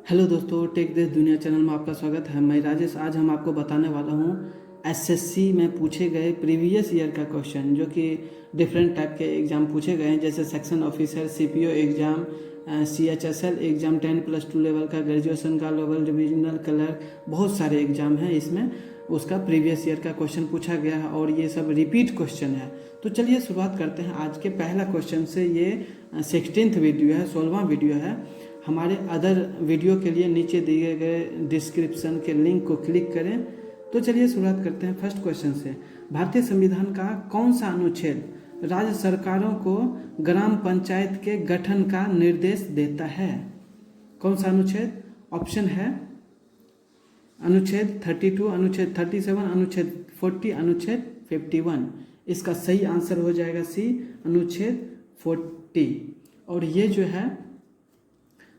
Hello दोस्तों, take देश दुनिया चैनल में आपका स्वागत है। मैं राजेश। आज हम आपको बताने वाला हूँ एसएससी में पूछे गए प्रीवियस ईयर का क्वेश्चन, जो कि डिफरेंट टाइप के एग्ज़ाम पूछे गए हैं, जैसे section officer, CPO exam, CHSL exam, 10+2 level का, ग्रेजुएशन का लेवल, डिविजनल क्लर्क, बहुत सारे एग्ज़ाम हैं। इसमें उसका प्रीवियस ईयर का क्वेश्चन पूछा गया है और ये सब रिपीट क्वेश्चन है। तो चलिए शुरुआत करते हैं आज के पहला क्वेश्चन से। ये 16th वीडियो है, 16वां वीडियो है। हमारे अदर वीडियो के लिए नीचे दिए गए डिस्क्रिप्शन के लिंक को क्लिक करें। तो चलिए शुरुआत करते हैं फर्स्ट क्वेश्चन से। भारतीय संविधान का कौन सा अनुच्छेद राज्य सरकारों को ग्राम पंचायत के गठन का निर्देश देता है? कौन सा अनुच्छेद? ऑप्शन है अनुच्छेद 32, अनुच्छेद 37, अनुच्छेद 40, अनुच्छेद 51। इसका सही आंसर हो जाएगा सी, अनुच्छेद 40। और ये जो है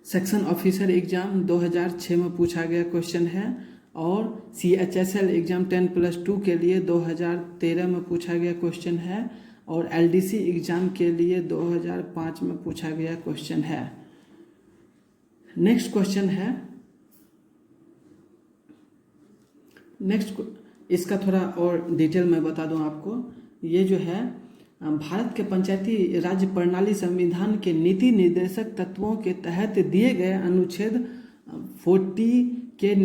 सेक्शन ऑफिसर एग्ज़ाम 2006 में पूछा गया क्वेश्चन है, और सीएचएसएल एग्ज़ाम 10+2 के लिए 2013 में पूछा गया क्वेश्चन है, और एलडीसी एग्ज़ाम के लिए 2005 में पूछा गया क्वेश्चन है। नेक्स्ट क्वेश्चन है, इसका थोड़ा और डिटेल में बता दूं आपको। ये जो है भारत के पंचायती राज प्रणाली संविधान के नीति निर्देशक तत्वों के तहत दिए गए अनुच्छेद 40 के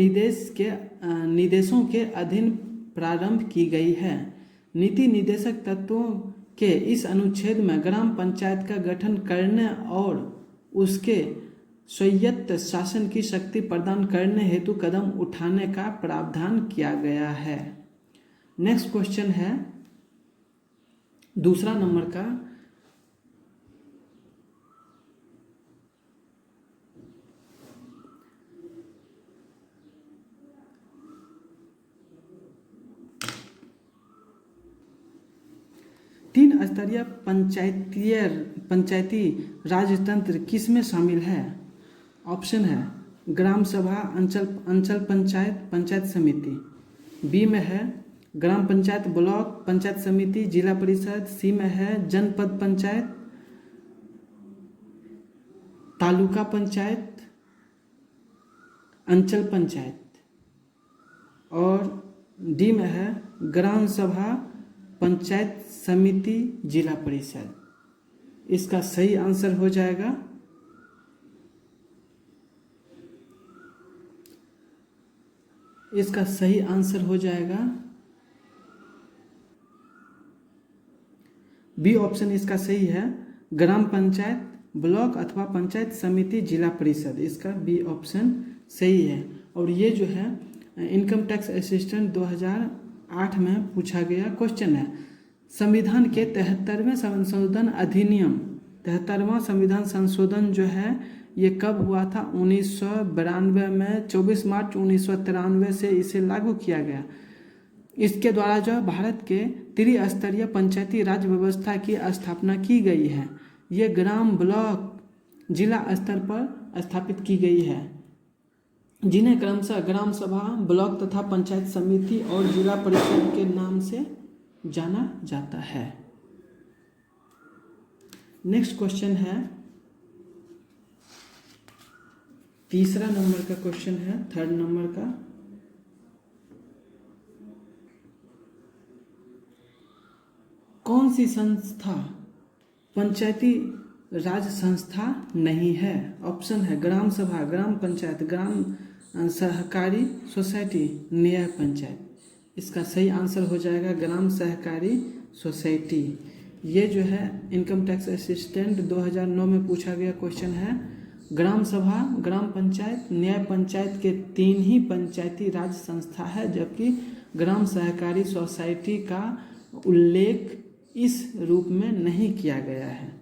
निर्देशों के अधीन प्रारंभ की गई है। नीति निर्देशक तत्वों के इस अनुच्छेद में ग्राम पंचायत का गठन करने और उसके स्वायत्त शासन की शक्ति प्रदान करने हेतु कदम उठाने का प्रावधान किया गया है। नेक्स्ट क्वेश्चन है दूसरा नंबर का। तीन स्तरीय पंचायती राजतंत्र किस में शामिल है? ऑप्शन है ग्राम सभा, अंचल पंचायत, पंचायत समिति। बी में है ग्राम पंचायत, ब्लॉक पंचायत समिति, जिला परिषद। सी में है जनपद पंचायत, तालुका पंचायत, अंचल पंचायत। और डी में है ग्राम सभा, पंचायत समिति, जिला परिषद। इसका सही आंसर हो जाएगा बी ऑप्शन। इसका सही है ग्राम पंचायत, ब्लॉक अथवा पंचायत समिति, जिला परिषद। इसका बी ऑप्शन सही है। और ये जो है इनकम टैक्स असिस्टेंट 2008 में पूछा गया क्वेश्चन है। संविधान के 73वें संशोधन अधिनियम, 73वां संविधान संशोधन जो है ये कब हुआ था? 1992 में 24 मार्च 1993 से इसे लागू किया गया। इसके द्वारा जो भारत के त्रिस्तरीय पंचायती राज व्यवस्था की स्थापना की गई है। ये ग्राम, ब्लॉक, जिला स्तर पर स्थापित की गई है, जिन्हें क्रमशः ग्राम सभा, ब्लॉक तथा पंचायत समिति और जिला परिषद के नाम से जाना जाता है। नेक्स्ट क्वेश्चन है, तीसरा नंबर का क्वेश्चन है, थर्ड नंबर का। कौन सी संस्था पंचायती राज संस्था नहीं है? ऑप्शन है ग्राम सभा, ग्राम पंचायत, ग्राम सहकारी सोसाइटी, न्याय पंचायत। इसका सही आंसर हो जाएगा ग्राम सहकारी सोसाइटी। ये जो है इनकम टैक्स असिस्टेंट 2009 में पूछा गया क्वेश्चन है। ग्राम सभा, ग्राम पंचायत, न्याय पंचायत के 3 ही पंचायती राज संस्था है, जबकि ग्राम सहकारी सोसाइटी का उल्लेख इस रूप में नहीं किया गया है।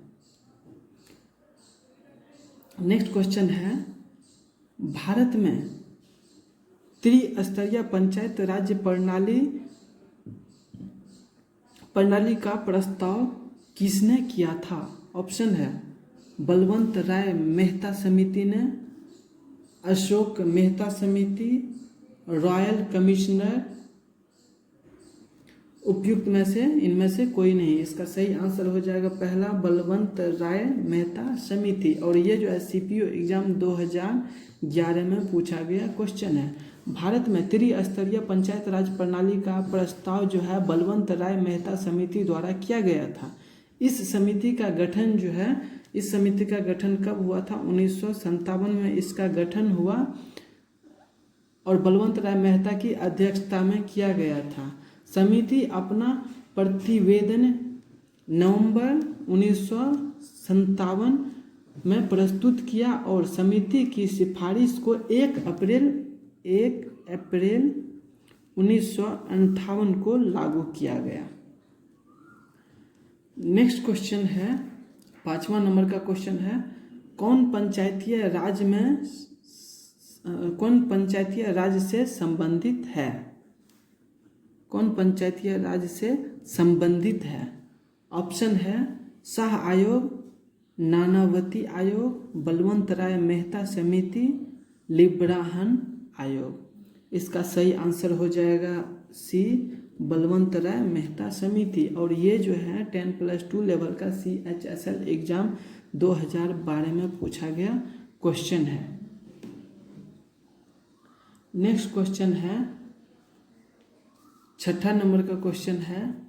नेक्स्ट क्वेश्चन है, भारत में त्रिस्तरीय पंचायत राज्य प्रणाली का प्रस्ताव किसने किया था? ऑप्शन है बलवंत राय मेहता समिति ने, अशोक मेहता समिति, रॉयल कमिश्नर, उपयुक्त में से इनमें से कोई नहीं। इसका सही आंसर हो जाएगा पहला, बलवंत राय मेहता समिति। और ये जो है सीपीओ एग्जाम 2011 में पूछा गया क्वेश्चन है। भारत में त्रिस्तरीय पंचायत राज प्रणाली का प्रस्ताव जो है बलवंत राय मेहता समिति द्वारा किया गया था। इस समिति का गठन जो है, इस समिति का गठन कब हुआ था? 1957 में इसका गठन हुआ और बलवंत राय मेहता की अध्यक्षता में किया गया था। समिति अपना प्रतिवेदन नवंबर 1957 में प्रस्तुत किया और समिति की सिफारिश को 1 अप्रैल 1958 को लागू किया गया। नेक्स्ट क्वेश्चन है, 5वां नंबर का क्वेश्चन है, कौन पंचायतीय राज से संबंधित है? कौन पंचायतीय राज से संबंधित है? ऑप्शन है शाह आयोग, नानावती आयोग, बलवंत राय मेहता समिति, लिब्राहन आयोग। इसका सही आंसर हो जाएगा सी, बलवंत राय मेहता समिति। और ये जो है 10+2 लेवल का CHSL एग्जाम 2012 में पूछा गया क्वेश्चन है। नेक्स्ट क्वेश्चन है, 6ठा नंबर का क्वेश्चन है,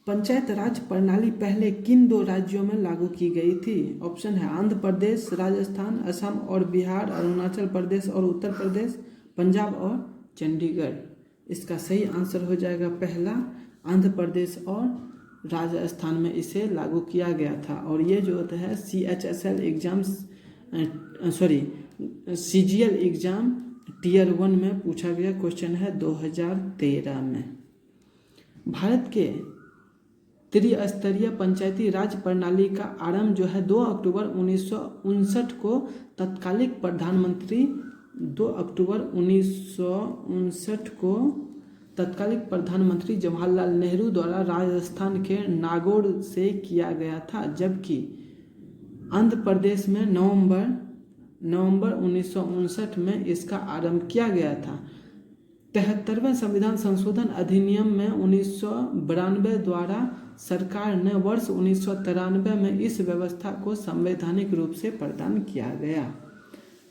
पंचायत राज प्रणाली पहले किन 2 राज्यों में लागू की गई थी? ऑप्शन है आंध्र प्रदेश, राजस्थान, असम और बिहार, अरुणाचल प्रदेश और उत्तर प्रदेश, पंजाब और चंडीगढ़। इसका सही आंसर हो जाएगा पहला, आंध्र प्रदेश और राजस्थान में इसे लागू किया गया था। और ये जो होता है CHSL exam CGL exam Tier 1 में पूछा गया क्वेश्चन है 2013 में। भारत के त्रिस्तरीय पंचायती राज प्रणाली का आरंभ जो है 2 अक्टूबर 1959 को तत्कालिक प्रधानमंत्री 2 अक्टूबर 1959 को तत्कालिक प्रधानमंत्री जवाहरलाल नेहरू द्वारा राजस्थान के नागौर से किया गया था, जबकि आंध्र प्रदेश में नवंबर 1959 में इसका आरंभ किया गया था। 73वें संविधान संशोधन अधिनियम में 1992 द्वारा सरकार ने वर्ष 1993 में इस व्यवस्था को संवैधानिक रूप से प्रदान किया गया।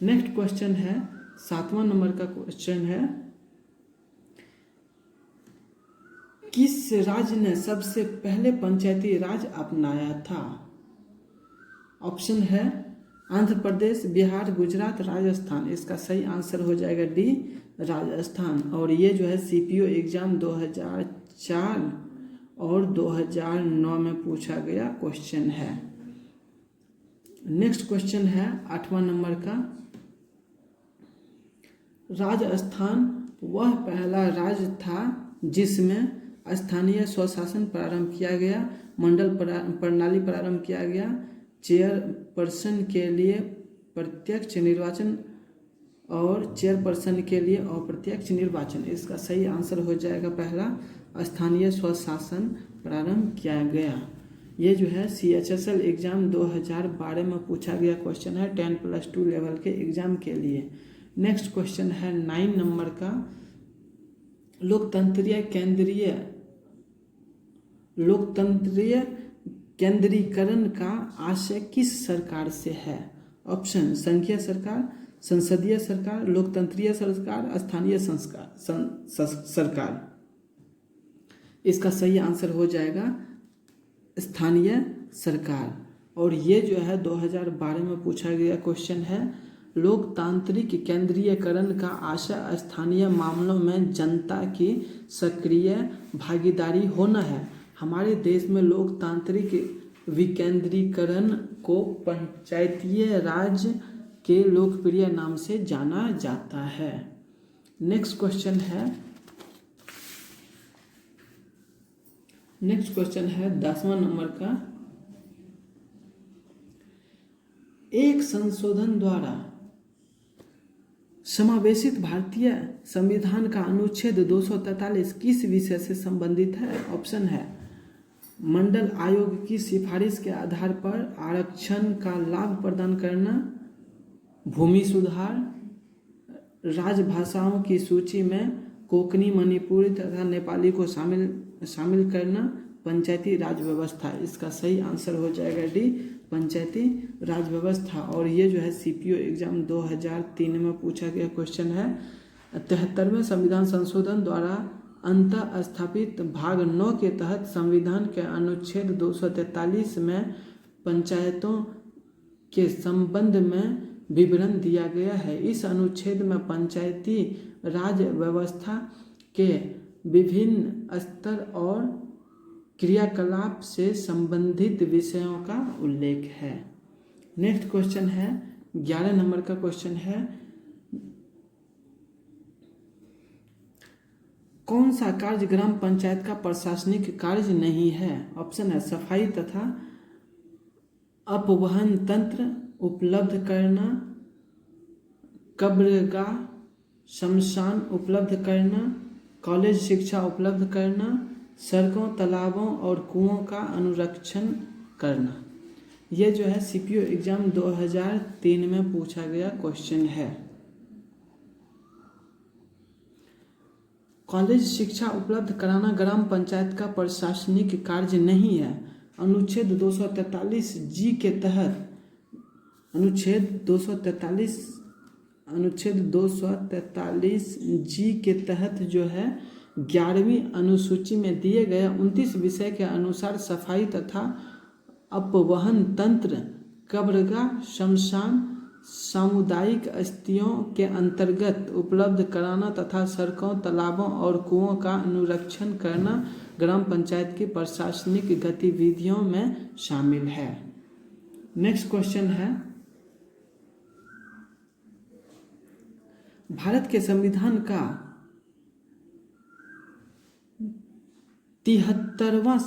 नेक्स्ट क्वेश्चन है, 7वां नंबर का क्वेश्चन है, किस राज्य ने सबसे पहले पंचायती राज अपनाया था? ऑप्शन है आंध्र प्रदेश, बिहार, गुजरात, राजस्थान। इसका सही आंसर हो जाएगा डी, राजस्थान। और ये जो है सीपीओ एग्जाम 2004 और 2009 में पूछा गया क्वेश्चन है। नेक्स्ट क्वेश्चन है 8वां नंबर का, राजस्थान वह पहला राज्य था जिसमें स्थानीय स्वशासन प्रारंभ किया गया, मंडल प्रणाली प्रारंभ किया गया, चेयरपर्सन के लिए प्रत्यक्ष निर्वाचन और चेयरपर्सन के लिए अप्रत्यक्ष निर्वाचन। इसका सही आंसर हो जाएगा पहला, स्थानीय स्वशासन प्रारंभ किया गया। ये जो है CHSL एग्जाम 2012 में पूछा गया क्वेश्चन है 10+2 लेवल के एग्जाम के लिए। नेक्स्ट क्वेश्चन है 9 नंबर का, लोकतंत्रीय केंद्रीकरण का आशय किस सरकार से है? ऑप्शन संघीय सरकार, संसदीय सरकार, लोकतंत्रीय सरकार, स्थानीय सरकार। इसका सही आंसर हो जाएगा स्थानीय सरकार। और ये जो है 2012 में पूछा गया क्वेश्चन है, लोकतांत्रिक केंद्रीयकरण का आशय स्थानीय मामलों में जनता की सक्रिय भागीदारी होना है। हमारे देश में लोकतांत्रिक विकेंद्रीकरण को पंचायतीय राज के लोकप्रिय नाम से जाना जाता है। नेक्स्ट क्वेश्चन है 10वां नंबर का, एक संशोधन द्वारा समावेशित भारतीय संविधान का अनुच्छेद 243 किस विषय से संबंधित है? ऑप्शन है मंडल आयोग की सिफारिश के आधार पर आरक्षण का लाभ प्रदान करना, भूमि सुधार, राजभाषाओं की सूची में कोंकणी, मणिपुरी तथा नेपाली को शामिल शामिल करना, पंचायती राज व्यवस्था। इसका सही आंसर हो जाएगा डी, पंचायती राज व्यवस्था। और ये जो है सीपीओ एग्जाम 2003 में पूछा गया क्वेश्चन है। 73वें संविधान संशोधन द्वारा अंतः स्थापित भाग 9 के तहत संविधान के अनुच्छेद 243 में पंचायतों के संबंध में विवरण दिया गया है। इस अनुच्छेद में पंचायती राज व्यवस्था के विभिन्न स्तर और क्रियाकलाप से संबंधित विषयों का उल्लेख है। नेक्स्ट क्वेश्चन है 11 नंबर का क्वेश्चन है, कौन सा कार्य ग्राम पंचायत का प्रशासनिक कार्य नहीं है? ऑप्शन है सफाई तथा अपवहन तंत्र उपलब्ध करना, कब्रगाह शमशान उपलब्ध करना, कॉलेज शिक्षा उपलब्ध करना, सड़कों तालाबों और कुओं का अनुरक्षण करना। ये जो है सीपीओ एग्जाम 2003 में पूछा गया क्वेश्चन है। कॉलेज शिक्षा उपलब्ध कराना ग्राम पंचायत का प्रशासनिक कार्य नहीं है। अनुच्छेद 243 जी के तहत अनुच्छेद 243 जी के तहत जो है 11वीं अनुसूची में दिए गए 29 विषय के अनुसार सफाई तथा अपवहन तंत्र, कब्रगाह शमशान, सामुदायिक अस्थियों के अंतर्गत उपलब्ध कराना तथा सड़कों तालाबों और कुओं का अनुरक्षण करना ग्राम पंचायत की प्रशासनिक गतिविधियों में शामिल है। नेक्स्ट क्वेश्चन है, भारत के संविधान का 73वां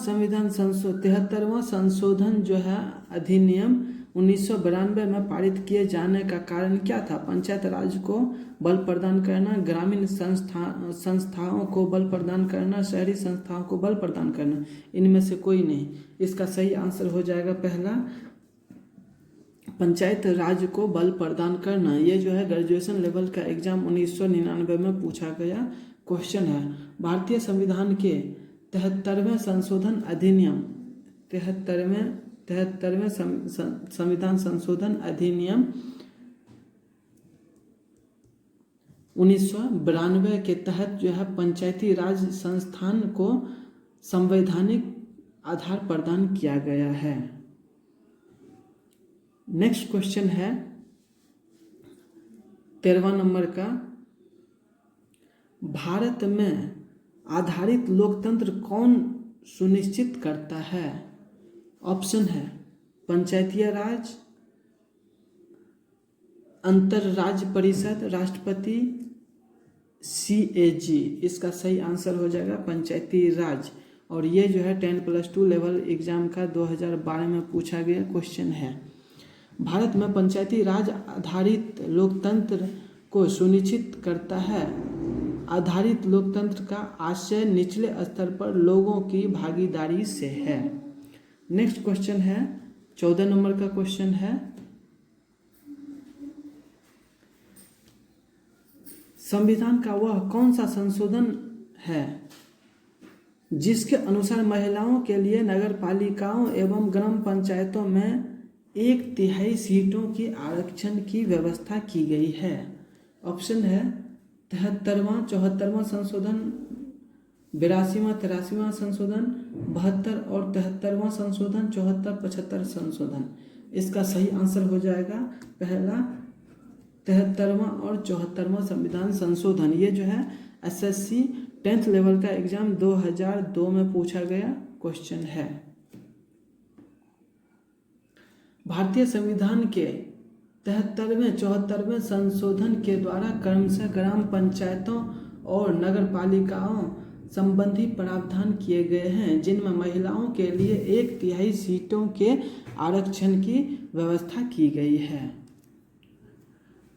संशोधन जो है अधिनियम 1992 में पारित किए जाने का कारण क्या था? पंचायत राज को बल प्रदान करना, ग्रामीण संस्थाओं को बल प्रदान करना, शहरी संस्थाओं को बल प्रदान करना। इनमें से कोई नहीं। इसका सही आंसर हो जाएगा पहला, पंचायत राज को बल प्रदान करना। ये जो है ग्रेजुएशन लेवल का एग्जाम 1999 में पूछा गया क्वेश्चन है। भारतीय संविधान के 73वें संशोधन अधिनियम 73वें संविधान संशोधन अधिनियम 1992 के तहत जो है पंचायती राज संस्थान को संवैधानिक आधार प्रदान किया गया है। नेक्स्ट क्वेश्चन है 13वां नंबर का, भारत में आधारित लोकतंत्र कौन सुनिश्चित करता है? ऑप्शन है पंचायती राज, अंतरराज्य परिषद, राष्ट्रपति, CAG। इसका सही आंसर हो जाएगा पंचायती राज। और ये जो है 10+2 लेवल एग्जाम का 2012 में पूछा गया क्वेश्चन है। भारत में पंचायती राज आधारित लोकतंत्र को सुनिश्चित करता है। आधारित लोकतंत्र का आशय निचले स्तर पर लोगों की भागीदारी से है। नेक्स्ट क्वेश्चन है 14 नंबर का क्वेश्चन है, संविधान का वह कौन सा संशोधन है जिसके अनुसार महिलाओं के लिए नगर पालिकाओं एवं ग्राम पंचायतों में 1/3 सीटों की आरक्षण की व्यवस्था की गई है? ऑप्शन है 73वां 74वां संशोधन, 82वां 83वां संशोधन, 72 और 73वां संशोधन, 74 75 संशोधन। इसका सही आंसर हो जाएगा पहला 73वां और 74वां संविधान संशोधन। ये जो है SSC 10th लेवल का एग्जाम 2002 में पूछा गया क्वेश्चन है। भारतीय संविधान के 73वें 74वें संशोधन के द्वारा क्रमशः ग्राम पंचायतों और नगर पालिकाओं संबंधी प्रावधान किए गए हैं जिनमें महिलाओं के लिए 1/3 सीटों के आरक्षण की व्यवस्था की गई है।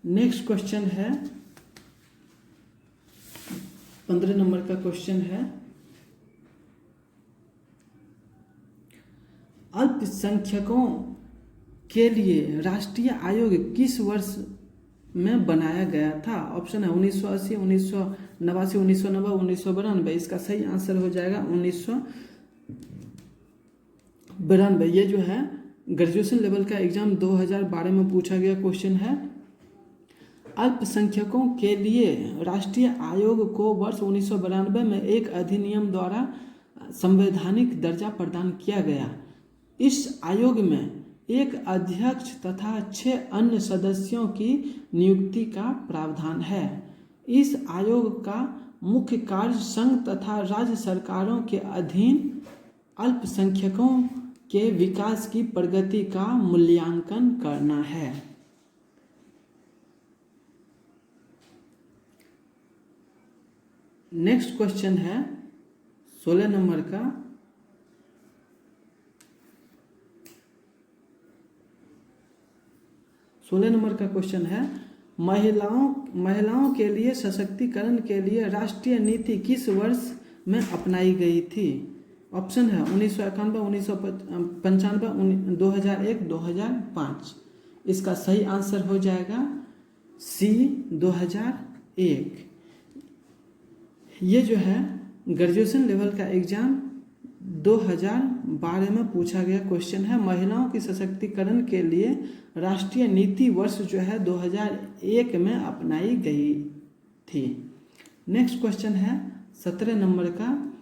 नेक्स्ट क्वेश्चन है 15 नंबर का क्वेश्चन है, अल्पसंख्यकों के लिए राष्ट्रीय आयोग किस वर्ष में बनाया गया था? ऑप्शन है 1980, 1989, 1990, 1992। इसका सही आंसर हो जाएगा 1992। ये जो है ग्रेजुएशन लेवल का एग्जाम 2012 में पूछा गया क्वेश्चन है। अल्पसंख्यकों के लिए राष्ट्रीय आयोग को वर्ष 1992 में एक अधिनियम द्वारा संवैधानिक दर्जा प्रदान किया गया। इस आयोग में एक अध्यक्ष तथा 6 अन्य सदस्यों की नियुक्ति का प्रावधान है। इस आयोग का मुख्य कार्य संघ तथा राज्य सरकारों के अधीन अल्पसंख्यकों के विकास की प्रगति का मूल्यांकन करना है। नेक्स्ट क्वेश्चन है 16 नंबर का। 16 नंबर का क्वेश्चन है, महिलाओं के लिए सशक्तिकरण के लिए राष्ट्रीय नीति किस वर्ष में अपनाई गई थी? ऑप्शन है 1991, 1995, 2001, 2005। इसका सही आंसर हो जाएगा सी 2001। ये जो है ग्रेजुएशन लेवल का एग्जाम 2012 में पूछा गया क्वेश्चन है। महिलाओं की सशक्तिकरण के लिए राष्ट्रीय नीति वर्ष जो है 2001 में अपनाई गई थी। नेक्स्ट क्वेश्चन है 17 नंबर का।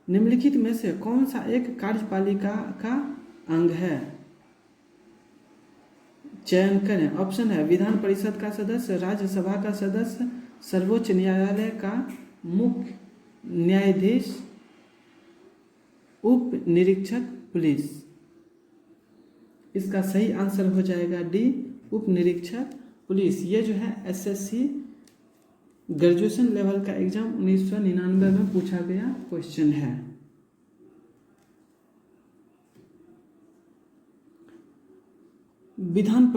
निम्नलिखित में से कौन सा एक कार्यपालिका का अंग है? चयन करें। ऑप्शन है विधान परिषद का सदस्य, राज्यसभा का सदस्य, सर्वोच्च न्यायालय का मुख्य न्यायाधीश, उप निरीक्षक पुलिस। इसका सही आंसर हो जाएगा डी, उप निरीक्षक पुलिस। ये जो है एसएससी ग्रेजुएशन लेवल का एग्जाम 1999 में पूछा गया क्वेश्चन है। विधान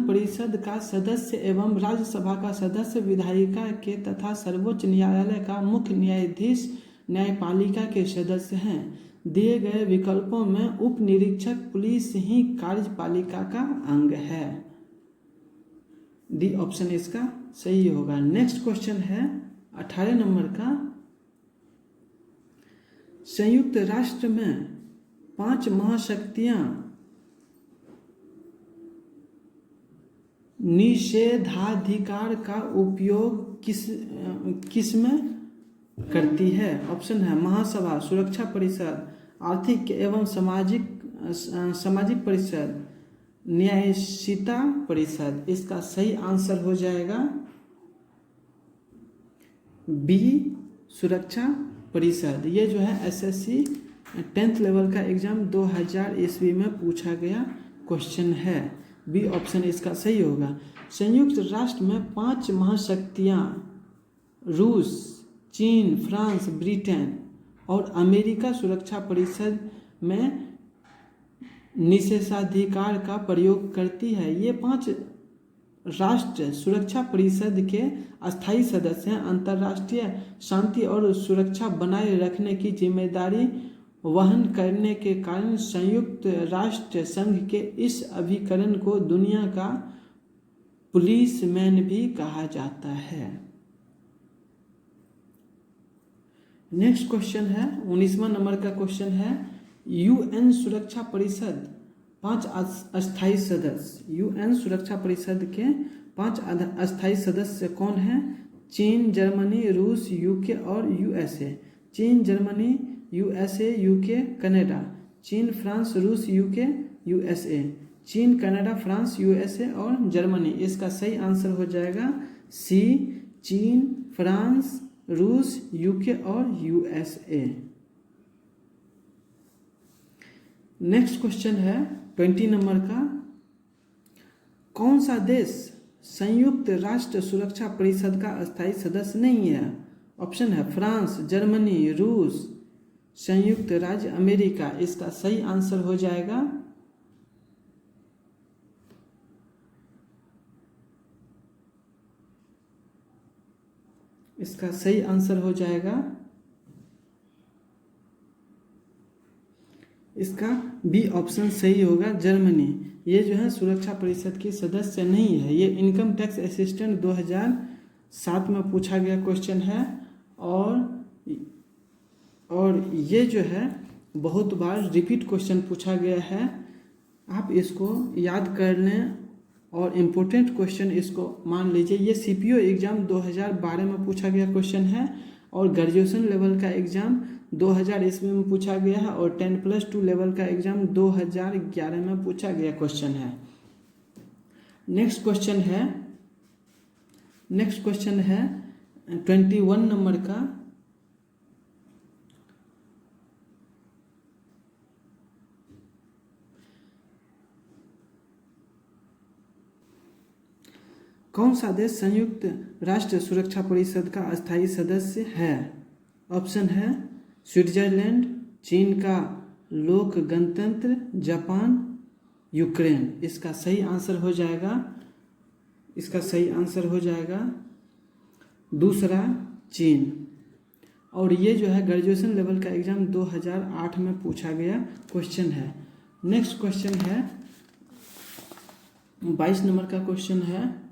परिषद का सदस्य एवं राज्यसभा का सदस्य विधायिका के तथा सर्वोच्च न्यायालय का मुख्य न्यायाधीश न्यायपालिका के सदस्य हैं। दिए गए विकल्पों में उप निरीक्षक पुलिस ही कार्यपालिका का अंग है। डी ऑप्शन इसका सही होगा। नेक्स्ट क्वेश्चन है 18 नंबर का। संयुक्त राष्ट्र में 5 महाशक्तियां निषेधाधिकार का उपयोग किस में करती है? ऑप्शन है महासभा, सुरक्षा परिषद, आर्थिक एवं सामाजिक परिषद, न्यायशीता परिषद। इसका सही आंसर हो जाएगा बी, सुरक्षा परिषद। ये जो है एसएससी 10th लेवल का एग्जाम 2000 ईस्वी में पूछा गया क्वेश्चन है। बी ऑप्शन इसका सही होगा। संयुक्त राष्ट्र में 5 महाशक्तियां रूस, चीन, फ्रांस, ब्रिटेन और अमेरिका सुरक्षा परिषद में निषेधाधिकार का प्रयोग करती है। ये 5 राष्ट्र सुरक्षा परिषद के अस्थायी सदस्य हैं। अंतर्राष्ट्रीय शांति और सुरक्षा बनाए रखने की जिम्मेदारी वहन करने के कारण संयुक्त राष्ट्र संघ के इस अभिकरण को दुनिया का पुलिसमैन भी कहा जाता है। नेक्स्ट क्वेश्चन है 19वां नंबर का क्वेश्चन है। यूएन सुरक्षा परिषद 5 अस्थायी सदस्य, यूएन सुरक्षा परिषद के 5 अस्थायी सदस्य कौन हैं? चीन, जर्मनी, रूस, यूके और यूएसए। चीन, जर्मनी, यूएसए, यूके, कनाडा। चीन, फ्रांस, रूस, यूके, यूएसए। चीन, कनाडा, फ्रांस, यूएसए और जर्मनी। इसका सही आंसर हो जाएगा सी, चीन, फ्रांस, रूस, यूके और यूएसए। नेक्स्ट क्वेश्चन है 20 नंबर का। कौन सा देश संयुक्त राष्ट्र सुरक्षा परिषद का अस्थायी सदस्य नहीं है? ऑप्शन है फ्रांस, जर्मनी, रूस, संयुक्त राज्य अमेरिका। इसका सही आंसर हो जाएगा इसका सही आंसर हो जाएगा इसका बी ऑप्शन सही होगा, जर्मनी। ये जो है सुरक्षा परिषद की सदस्य नहीं है। ये इनकम टैक्स असिस्टेंट 2007 में पूछा गया क्वेश्चन है, और ये जो है बहुत बार रिपीट क्वेश्चन पूछा गया है। आप इसको याद कर लें और इम्पोर्टेंट क्वेश्चन इसको मान लीजिए। ये सीपीओ एग्ज़ाम 2012 में पूछा गया क्वेश्चन है, और ग्रेजुएशन लेवल का एग्ज़ाम 2000 ईस्वी में पूछा गया है, और 10+2 लेवल का एग्ज़ाम 2011 में पूछा गया क्वेश्चन है। नेक्स्ट क्वेश्चन है 21 नंबर का। कौन सा देश संयुक्त राष्ट्र सुरक्षा परिषद का अस्थायी सदस्य है? ऑप्शन है स्विट्जरलैंड, चीन का लोक गणतंत्र, जापान, यूक्रेन। इसका सही आंसर हो जाएगा दूसरा, चीन। और ये जो है ग्रेजुएशन लेवल का एग्ज़ाम 2008 में पूछा गया क्वेश्चन है। नेक्स्ट क्वेश्चन है 22 नंबर का क्वेश्चन है।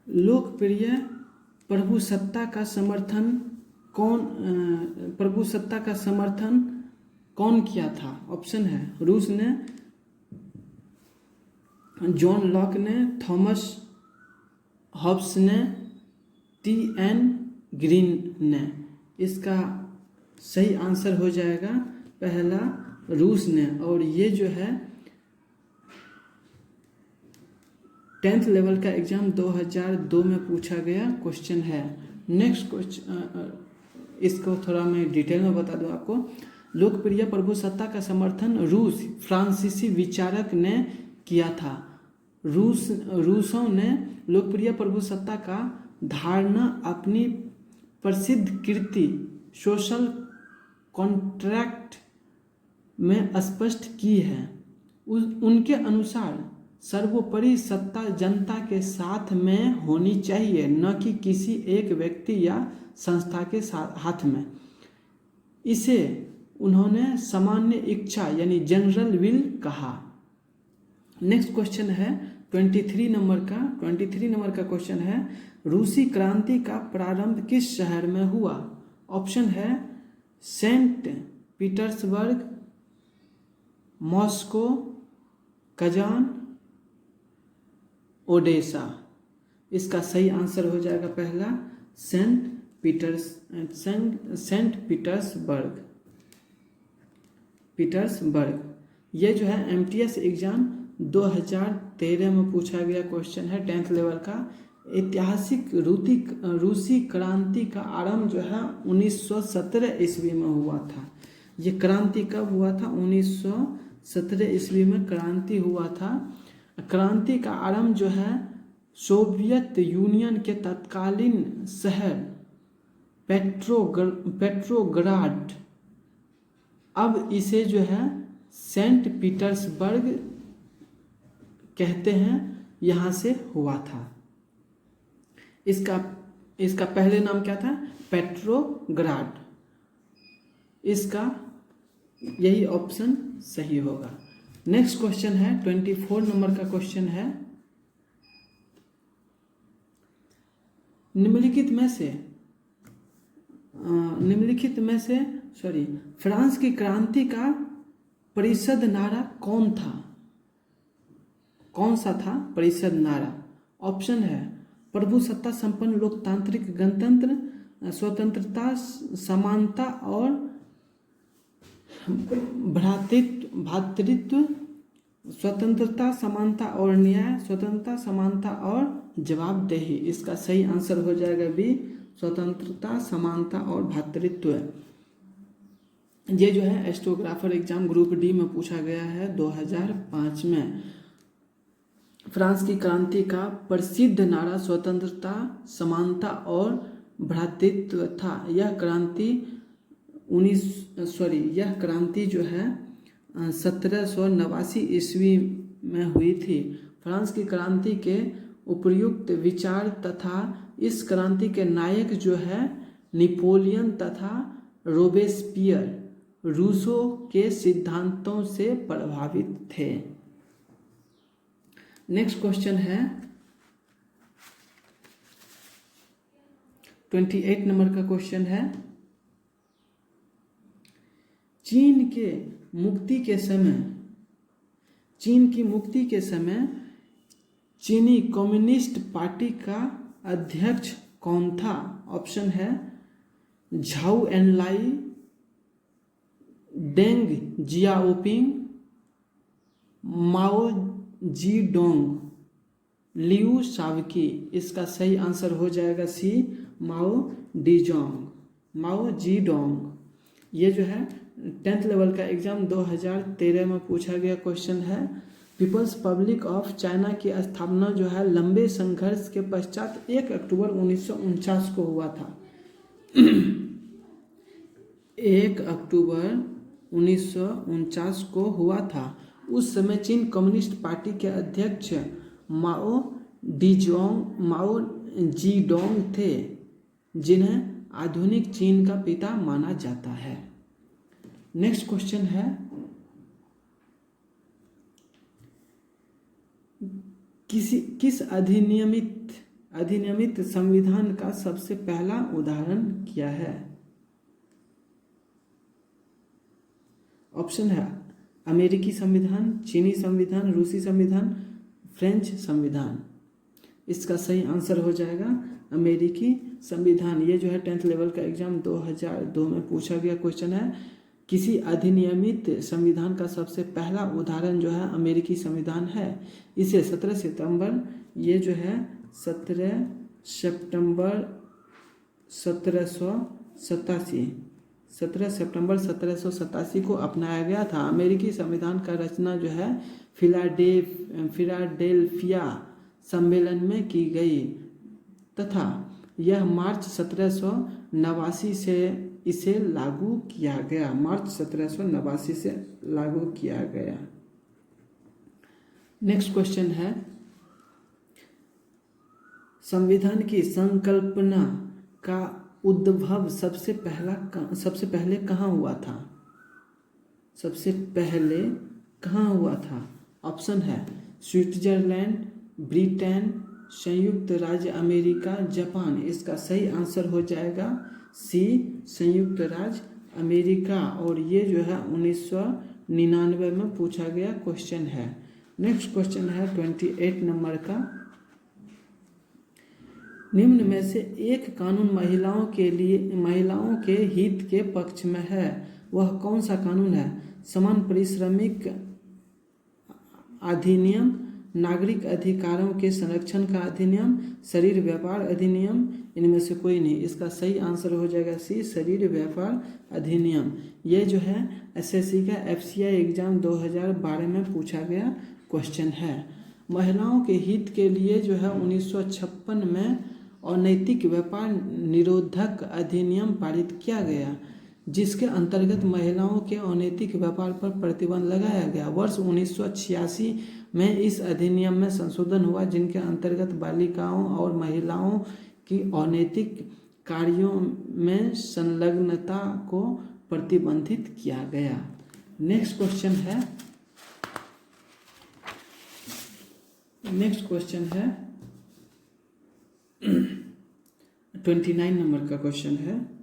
लोकप्रिय प्रभुसत्ता का समर्थन कौन किया था? ऑप्शन है रूस ने, जॉन लॉक ने, थॉमस हॉब्स ने, टी.एन. ग्रीन ने। इसका सही आंसर हो जाएगा पहला, रूस ने। और ये जो है 10th लेवल का एग्ज़ाम 2002 में पूछा गया क्वेश्चन है। नेक्स्ट क्वेश्चन, इसको थोड़ा मैं डिटेल में बता दूं आपको। लोकप्रिय प्रभुसत्ता का समर्थन रूस फ्रांसीसी विचारक ने किया था। रूसों ने लोकप्रिय प्रभुसत्ता का धारणा अपनी प्रसिद्ध कृति सोशल कॉन्ट्रैक्ट में स्पष्ट की है। उनके अनुसार सर्वोपरि सत्ता जनता के साथ में होनी चाहिए, न कि किसी एक व्यक्ति या संस्था के हाथ में। इसे उन्होंने सामान्य इच्छा यानी जनरल विल कहा। नेक्स्ट क्वेश्चन है 23 नंबर का क्वेश्चन है। रूसी क्रांति का प्रारंभ किस शहर में हुआ? ऑप्शन है saint Petersburg, Moscow, Kazan, Odessa. इसका सही आंसर हो जाएगा पहला, सेंट पीटर्सबर्ग। ये जो है एमटीएस एग्ज़ाम 2013 में पूछा गया क्वेश्चन है 10th लेवल का। ऐतिहासिक रूसी क्रांति का आरंभ जो है 1917 ईस्वी में हुआ था। ये क्रांति कब हुआ था? 1917 ईस्वी में क्रांति हुआ था। क्रांति का आरंभ जो है सोवियत यूनियन के तत्कालीन शहर पेट्रोग्राड, अब इसे जो है सेंट पीटर्सबर्ग कहते हैं, यहाँ से हुआ था। इसका पहले नाम क्या था? पेट्रोग्राड। इसका यही ऑप्शन सही होगा। नेक्स्ट क्वेश्चन है 24 नंबर का क्वेश्चन है। निम्नलिखित में से फ्रांस की क्रांति का परिषद नारा कौन सा था परिषद नारा? ऑप्शन है प्रभुसत्ता संपन्न लोकतांत्रिक गणतंत्र, स्वतंत्रता, समानता और भ्रातृत्व, स्वतंत्रता, समानता और न्याय, स्वतंत्रता, समानता और जवाबदेही। इसका सही आंसर हो जाएगा बी, स्वतंत्रता, समानता और भ्रातृत्व। ये जो है एस्ट्रोग्राफर एग्जाम ग्रुप डी में पूछा गया है 2005 में। फ्रांस की क्रांति का प्रसिद्ध नारा स्वतंत्रता, समानता और भ्रातृत्व था। यह क्रांति जो है 1789 ईस्वी में हुई थी। फ्रांस की क्रांति के उपयुक्त विचार तथा इस क्रांति के नायक जो है नेपोलियन तथा रोबेस्पियर रूसो के सिद्धांतों से प्रभावित थे। नेक्स्ट क्वेश्चन है 28 नंबर का क्वेश्चन है, चीन की मुक्ति के समय चीनी कम्युनिस्ट पार्टी का अध्यक्ष कौन था? ऑप्शन है झाउ एनलाई, डेंग जियाओपिंग, माओ जी डोंग, लियू शावकी। इसका सही आंसर हो जाएगा सी, माओ जी डोंग। ये जो है 10th लेवल का एग्जाम 2013 में पूछा गया क्वेश्चन है। पीपल्स पब्लिक ऑफ चाइना की स्थापना जो है लंबे संघर्ष के पश्चात 1 अक्टूबर 1949 को हुआ था। 1 अक्टूबर 1949 को हुआ था। उस समय चीन कम्युनिस्ट पार्टी के अध्यक्ष माओ जी डोंग थे, जिन्हें आधुनिक चीन का पिता माना जाता है। नेक्स्ट क्वेश्चन है, किस अधिनियमित संविधान का सबसे पहला उदाहरण किया है? ऑप्शन है अमेरिकी संविधान, चीनी संविधान, रूसी संविधान, फ्रेंच संविधान। इसका सही आंसर हो जाएगा अमेरिकी संविधान। ये जो है 10th लेवल का एग्जाम 2002 में पूछा गया क्वेश्चन है। किसी अधिनियमित संविधान का सबसे पहला उदाहरण जो है अमेरिकी संविधान है। इसे 17 सितंबर 1787 को अपनाया गया था। अमेरिकी संविधान का रचना जो है फिलाडेल्फिया सम्मेलन में की गई तथा यह मार्च 1789 से इसे लागू किया गया। मार्च 1789 से लागू किया गया। नेक्स्ट क्वेश्चन है, संविधान की संकल्पना का उद्भव सबसे पहले कहाँ हुआ था? ऑप्शन है स्विट्जरलैंड, ब्रिटेन, संयुक्त राज्य अमेरिका, जापान। इसका सही आंसर हो जाएगा सी, संयुक्त राज्य अमेरिका। और ये जो है 1999 में पूछा गया क्वेश्चन है। नेक्स्ट क्वेश्चन है 28 नंबर का, निम्न में से एक कानून महिलाओं के हित के पक्ष में है, वह कौन सा कानून है? समान पारिश्रमिक अधिनियम, नागरिक अधिकारों के संरक्षण का अधिनियम, शरीर व्यापार अधिनियम, इनमें से कोई नहीं। इसका सही आंसर हो जाएगा सी, शरीर व्यापार अधिनियम। ये जो है एसएससी का एफसीआई एग्जाम 2012 में पूछा गया क्वेश्चन है। महिलाओं के हित के लिए जो है 1956 में अनैतिक व्यापार निरोधक अधिनियम पारित किया गया, जिसके अंतर्गत महिलाओं के अनैतिक व्यापार पर प्रतिबंध लगाया गया। वर्ष 1986 में इस अधिनियम में संशोधन हुआ, जिनके अंतर्गत बालिकाओं और महिलाओं की अनैतिक कार्यों में संलग्नता को प्रतिबंधित किया गया। नेक्स्ट क्वेश्चन है 29 नंबर का क्वेश्चन है,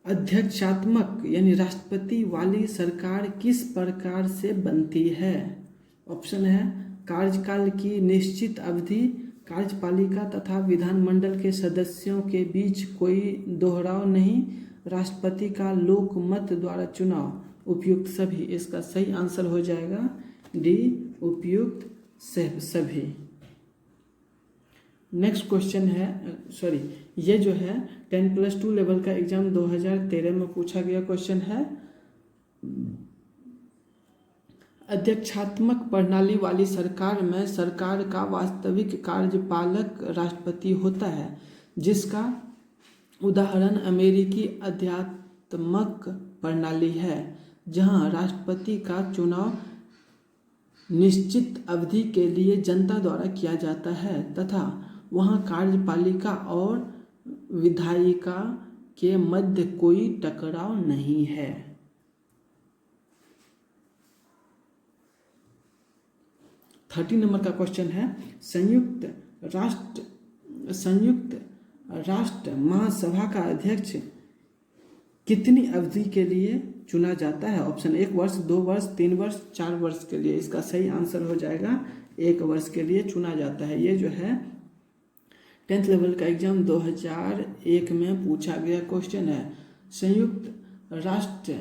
अध्यक्षात्मक यानी राष्ट्रपति वाली सरकार किस प्रकार से बनती है? ऑप्शन है कार्यकाल की निश्चित अवधि, कार्यपालिका तथा विधानमंडल के सदस्यों के बीच कोई दोहराव नहीं, राष्ट्रपति का लोकमत द्वारा चुनाव, उपयुक्त सभी। इसका सही आंसर हो जाएगा डी, उपयुक्त सभी। नेक्स्ट क्वेश्चन है, ये जो है 10+2 लेवल का एग्जाम 2013 में पूछा गया क्वेश्चन है। अध्यक्षात्मक प्रणाली वाली सरकार में सरकार का वास्तविक कार्यपालक राष्ट्रपति होता है, जिसका उदाहरण अमेरिकी आध्यात्मक प्रणाली है, जहां राष्ट्रपति का चुनाव निश्चित अवधि के लिए जनता द्वारा किया जाता है तथा वहाँ कार्यपालिका और विधायिका के मध्य कोई टकराव नहीं है। 30 नंबर का क्वेश्चन है, संयुक्त राष्ट्र महासभा का अध्यक्ष कितनी अवधि के लिए चुना जाता है? ऑप्शन 1 वर्ष, 2 वर्ष, 3 वर्ष, 4 वर्ष के लिए। इसका सही आंसर हो जाएगा 1 वर्ष के लिए चुना जाता है। ये जो है 10th लेवल का एग्जाम 2001 में पूछा गया क्वेश्चन है। संयुक्त राष्ट्र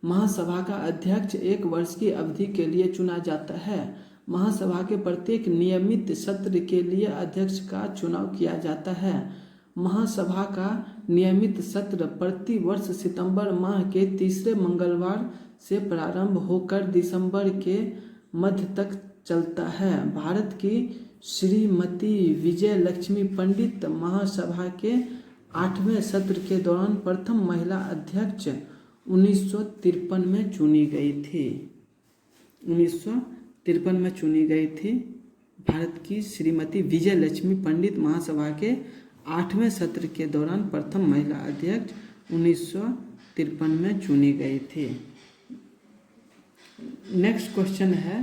महासभा का अध्यक्ष 1 वर्ष की अवधि के लिए चुना जाता है। महासभा के प्रत्येक नियमित सत्र के लिए अध्यक्ष का चुनाव किया जाता है। महासभा का नियमित सत्र प्रति वर्ष सितंबर माह के तीसरे मंगलवार से प्रारंभ होकर दिसंबर के मध्य तक चलता है। भारत की श्रीमती विजय लक्ष्मी पंडित महासभा के 8वें सत्र के दौरान प्रथम महिला अध्यक्ष 1953 में चुनी गई थी। 1953 में चुनी गई थी। भारत की श्रीमती विजय लक्ष्मी पंडित महासभा के 8वें सत्र के दौरान प्रथम महिला अध्यक्ष 1953 में चुनी गई थी। नेक्स्ट क्वेश्चन है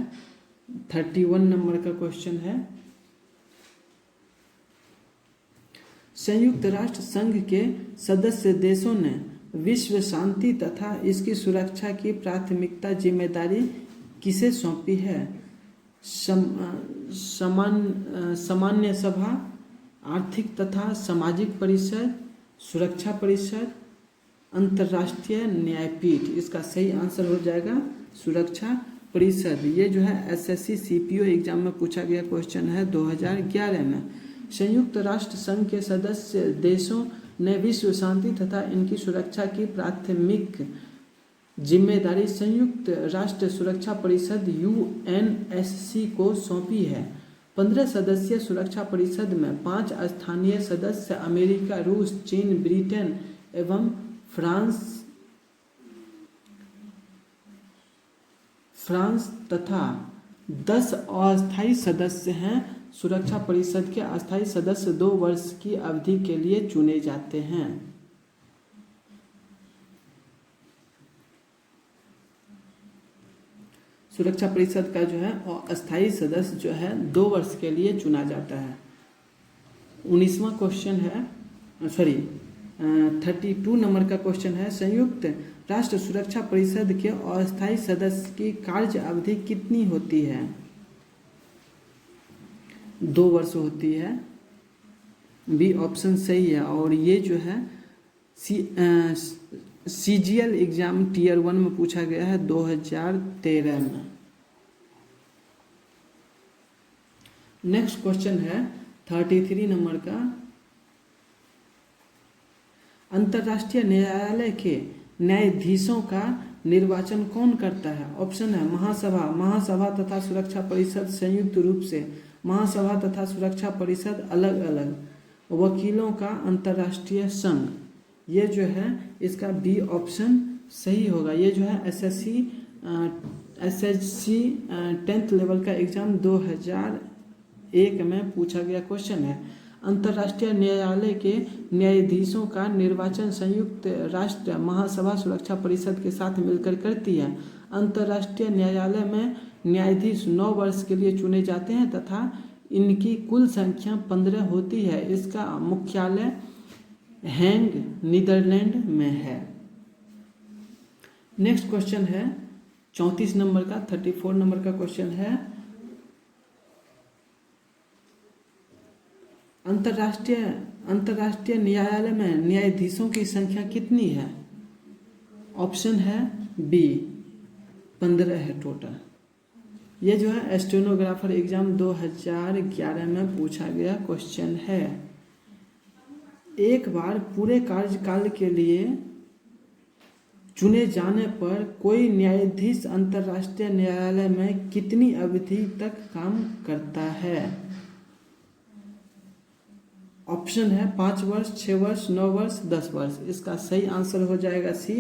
31 नंबर का क्वेश्चन है, संयुक्त राष्ट्र संघ के सदस्य देशों ने विश्व शांति तथा इसकी सुरक्षा की प्राथमिकता जिम्मेदारी किसे सौंपी है? सामान्य सभा, आर्थिक तथा सामाजिक परिषद, सुरक्षा परिषद, अंतर्राष्ट्रीय न्यायपीठ। इसका सही आंसर हो जाएगा सुरक्षा परिषद। ये जो है एसएससी सीपीओ एग्जाम में पूछा गया क्वेश्चन है 2011 में। संयुक्त राष्ट्र संघ के सदस्य देशों ने विश्व शांति तथा इनकी सुरक्षा की प्राथमिक जिम्मेदारी संयुक्त राष्ट्र सुरक्षा परिषद यूएनएससी को सौंपी है। 15 सदस्यीय सुरक्षा परिषद में 5 स्थानीय सदस्य अमेरिका, रूस, चीन, ब्रिटेन एवं फ्रांस तथा 10 अस्थायी सदस्य हैं। सुरक्षा परिषद के अस्थायी सदस्य 2 वर्ष की अवधि के लिए चुने जाते हैं। सुरक्षा परिषद का जो है अस्थायी सदस्य जो है 2 वर्ष के लिए चुना जाता है। 19वां क्वेश्चन है 32 नंबर का क्वेश्चन है, संयुक्त राष्ट्र सुरक्षा परिषद के अस्थायी सदस्य की कार्य अवधि कितनी होती है? 2 वर्ष होती है। बी ऑप्शन सही है। और ये जो है सीजीएल एग्जाम टीयर 1 में पूछा गया है 2013 में। नेक्स्ट क्वेश्चन है 33 नंबर का, अंतर्राष्ट्रीय न्यायालय के न्यायाधीशों का निर्वाचन कौन करता है? ऑप्शन है महासभा तथा सुरक्षा परिषद संयुक्त रूप से, महासभा तथा सुरक्षा परिषद अलग अलग, वकीलों का अंतर्राष्ट्रीय संघ। ये जो है इसका बी ऑप्शन सही होगा। ये जो है एसएससी 10th लेवल का एग्जाम 2001 में पूछा गया क्वेश्चन है। अंतर्राष्ट्रीय न्यायालय के न्यायाधीशों का निर्वाचन संयुक्त राष्ट्र महासभा सुरक्षा परिषद के साथ मिलकर करती है। अंतर्राष्ट्रीय न्यायालय में न्यायाधीश 9 वर्ष के लिए चुने जाते हैं तथा इनकी कुल संख्या 15 होती है। इसका मुख्यालय हैंग नीदरलैंड में है। नेक्स्ट क्वेश्चन है 34 नंबर का 34 नंबर का क्वेश्चन है, अंतर्राष्ट्रीय न्यायालय में न्यायाधीशों की संख्या कितनी है? ऑप्शन है बी 15 है टोटल। ये जो है स्टेनोग्राफर एग्जाम 2011 में पूछा गया क्वेश्चन है। एक बार पूरे कार्यकाल के लिए चुने जाने पर कोई न्यायाधीश अंतर्राष्ट्रीय न्यायालय में कितनी अवधि तक काम करता है? ऑप्शन है 5 वर्ष, 6 वर्ष, 9 वर्ष, 10 वर्ष। इसका सही आंसर हो जाएगा सी,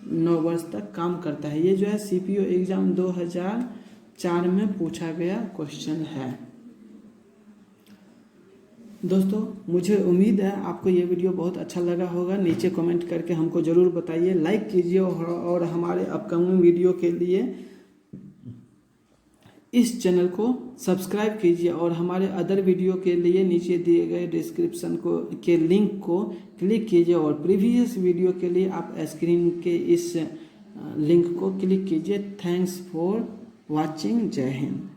9 वर्ष तक काम करता है। ये जो है सीपीओ एग्जाम 2013 4 में पूछा गया क्वेश्चन है। दोस्तों मुझे उम्मीद है आपको ये वीडियो बहुत अच्छा लगा होगा। नीचे कमेंट करके हमको ज़रूर बताइए, लाइक कीजिए और हमारे अपकमिंग वीडियो के लिए इस चैनल को सब्सक्राइब कीजिए और हमारे अदर वीडियो के लिए नीचे दिए गए डिस्क्रिप्शन के लिंक को क्लिक कीजिए और प्रीवियस वीडियो के लिए आप स्क्रीन के इस लिंक को क्लिक कीजिए। Thanks for watching. जय हिंद।